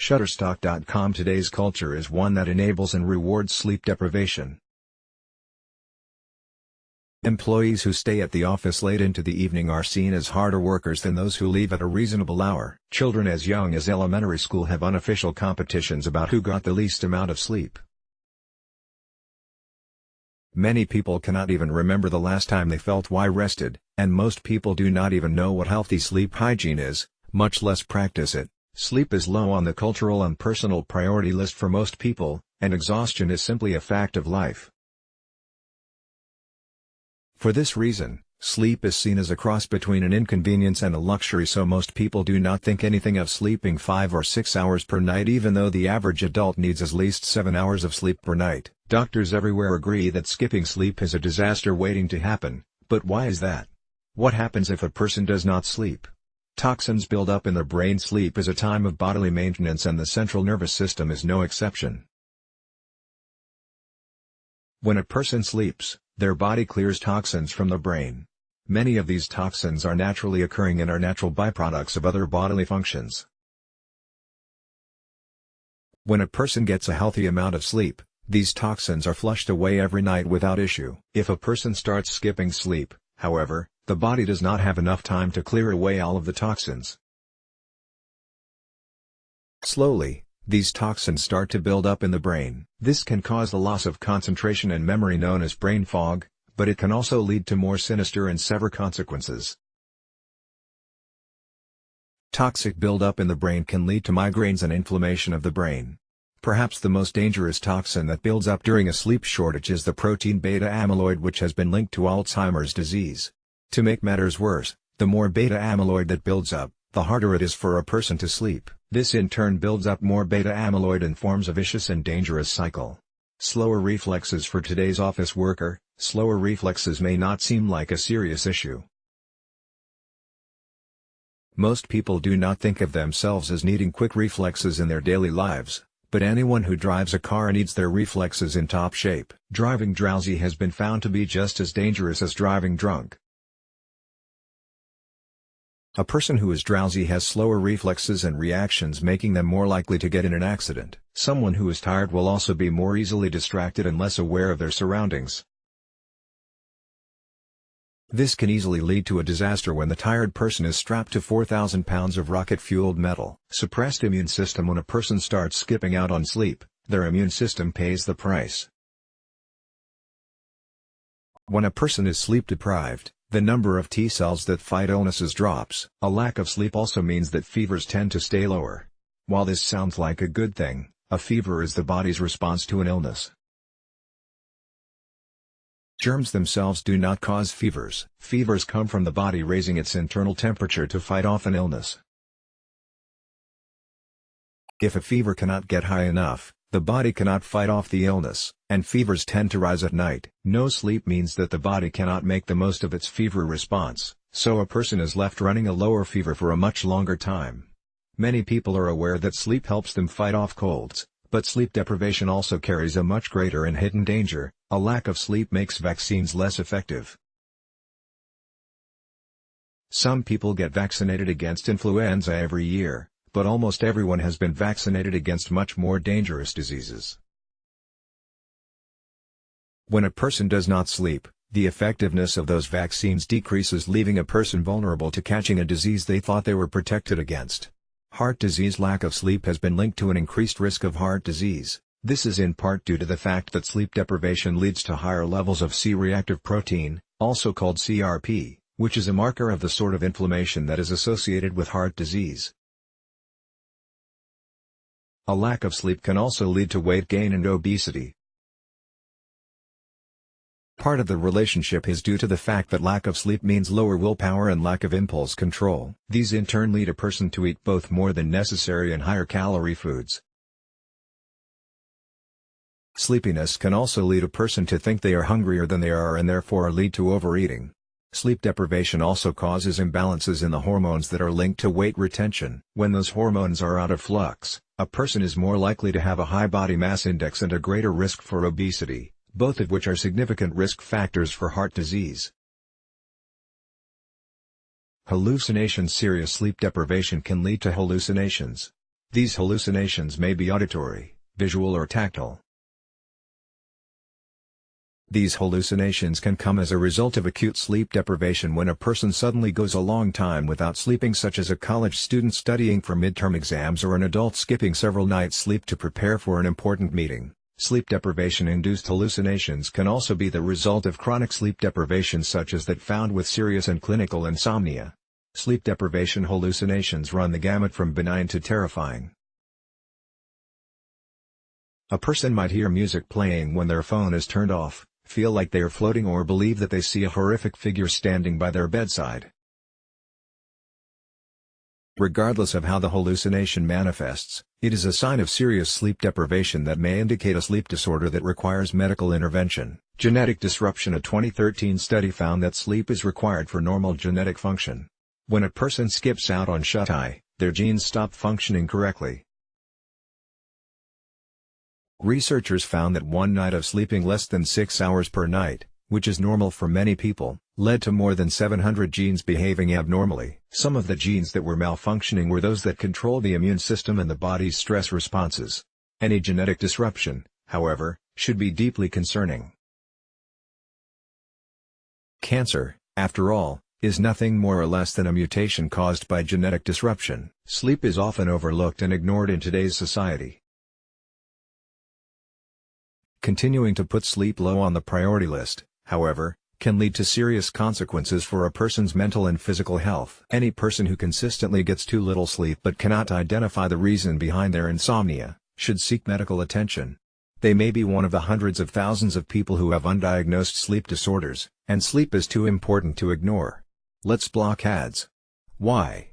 Shutterstock.com. Today's culture is one that enables and rewards sleep deprivation. Employees who stay at the office late into the evening are seen as harder workers than those who leave at a reasonable hour. Children as young as elementary school have unofficial competitions about who got the least amount of sleep. Many people cannot even remember the last time they felt rested, and most people do not even know what healthy sleep hygiene is, much less practice it. Sleep is low on the cultural and personal priority list for most people, and exhaustion is simply a fact of life. For this reason, sleep is seen as a cross between an inconvenience and a luxury, so most people do not think anything of sleeping 5 or 6 hours per night, even though the average adult needs at least 7 hours of sleep per night. Doctors everywhere agree that skipping sleep is a disaster waiting to happen, but why is that? What happens if a person does not sleep? Toxins build up in the brain. Sleep is a time of bodily maintenance, and the central nervous system is no exception. When a person sleeps, their body clears toxins from the brain. Many of these toxins are naturally occurring and are natural byproducts of other bodily functions. When a person gets a healthy amount of sleep, these toxins are flushed away every night without issue. If a person starts skipping sleep, however, the body does not have enough time to clear away all of the toxins. Slowly, these toxins start to build up in the brain. This can cause the loss of concentration and memory known as brain fog, but it can also lead to more sinister and severe consequences. Toxic buildup in the brain can lead to migraines and inflammation of the brain. Perhaps the most dangerous toxin that builds up during a sleep shortage is the protein beta-amyloid, which has been linked to Alzheimer's disease. To make matters worse, the more beta-amyloid that builds up, the harder it is for a person to sleep. This in turn builds up more beta-amyloid and forms a vicious and dangerous cycle. Slower reflexes. For today's office worker, slower reflexes may not seem like a serious issue. Most people do not think of themselves as needing quick reflexes in their daily lives, but anyone who drives a car needs their reflexes in top shape. Driving drowsy has been found to be just as dangerous as driving drunk. A person who is drowsy has slower reflexes and reactions, making them more likely to get in an accident. Someone who is tired will also be more easily distracted and less aware of their surroundings. This can easily lead to a disaster when the tired person is strapped to 4,000 pounds of rocket-fueled metal. Suppressed immune system. When a person starts skipping out on sleep, their immune system pays the price. When a person is sleep-deprived, the number of T cells that fight illnesses drops. A lack of sleep also means that fevers tend to stay lower. While this sounds like a good thing, a fever is the body's response to an illness. Germs themselves do not cause fevers. Fevers come from the body raising its internal temperature to fight off an illness. If a fever cannot get high enough, the body cannot fight off the illness, and fevers tend to rise at night. No sleep means that the body cannot make the most of its fever response, so a person is left running a lower fever for a much longer time. Many people are aware that sleep helps them fight off colds, but sleep deprivation also carries a much greater and hidden danger. A lack of sleep makes vaccines less effective. Some people get vaccinated against influenza every year, but almost everyone has been vaccinated against much more dangerous diseases. When a person does not sleep, the effectiveness of those vaccines decreases, leaving a person vulnerable to catching a disease they thought they were protected against. Heart disease. Lack of sleep has been linked to an increased risk of heart disease. This is in part due to the fact that sleep deprivation leads to higher levels of C-reactive protein, also called CRP, which is a marker of the sort of inflammation that is associated with heart disease. A lack of sleep can also lead to weight gain and obesity. Part of the relationship is due to the fact that lack of sleep means lower willpower and lack of impulse control. These in turn lead a person to eat both more than necessary and higher calorie foods. Sleepiness can also lead a person to think they are hungrier than they are and therefore lead to overeating. Sleep deprivation also causes imbalances in the hormones that are linked to weight retention. When those hormones are out of flux, a person is more likely to have a high body mass index and a greater risk for obesity, both of which are significant risk factors for heart disease. Hallucinations. Serious sleep deprivation can lead to hallucinations. These hallucinations may be auditory, visual or tactile. These hallucinations can come as a result of acute sleep deprivation when a person suddenly goes a long time without sleeping, such as a college student studying for midterm exams or an adult skipping several nights' sleep to prepare for an important meeting. Sleep deprivation-induced hallucinations can also be the result of chronic sleep deprivation such as that found with serious and clinical insomnia. Sleep deprivation hallucinations run the gamut from benign to terrifying. A person might hear music playing when their phone is turned off, feel like they are floating, or believe that they see a horrific figure standing by their bedside. Regardless of how the hallucination manifests, it is a sign of serious sleep deprivation that may indicate a sleep disorder that requires medical intervention. Genetic disruption. A 2013 study found that sleep is required for normal genetic function. When a person skips out on shut-eye, their genes stop functioning correctly. Researchers found that one night of sleeping less than 6 hours per night, which is normal for many people, led to more than 700 genes behaving abnormally. Some of the genes that were malfunctioning were those that control the immune system and the body's stress responses. Any genetic disruption, however, should be deeply concerning. Cancer, after all, is nothing more or less than a mutation caused by genetic disruption. Sleep is often overlooked and ignored in today's society. Continuing to put sleep low on the priority list, however, can lead to serious consequences for a person's mental and physical health. Any person who consistently gets too little sleep but cannot identify the reason behind their insomnia should seek medical attention. They may be one of the hundreds of thousands of people who have undiagnosed sleep disorders, and sleep is too important to ignore. Let's block ads. Why?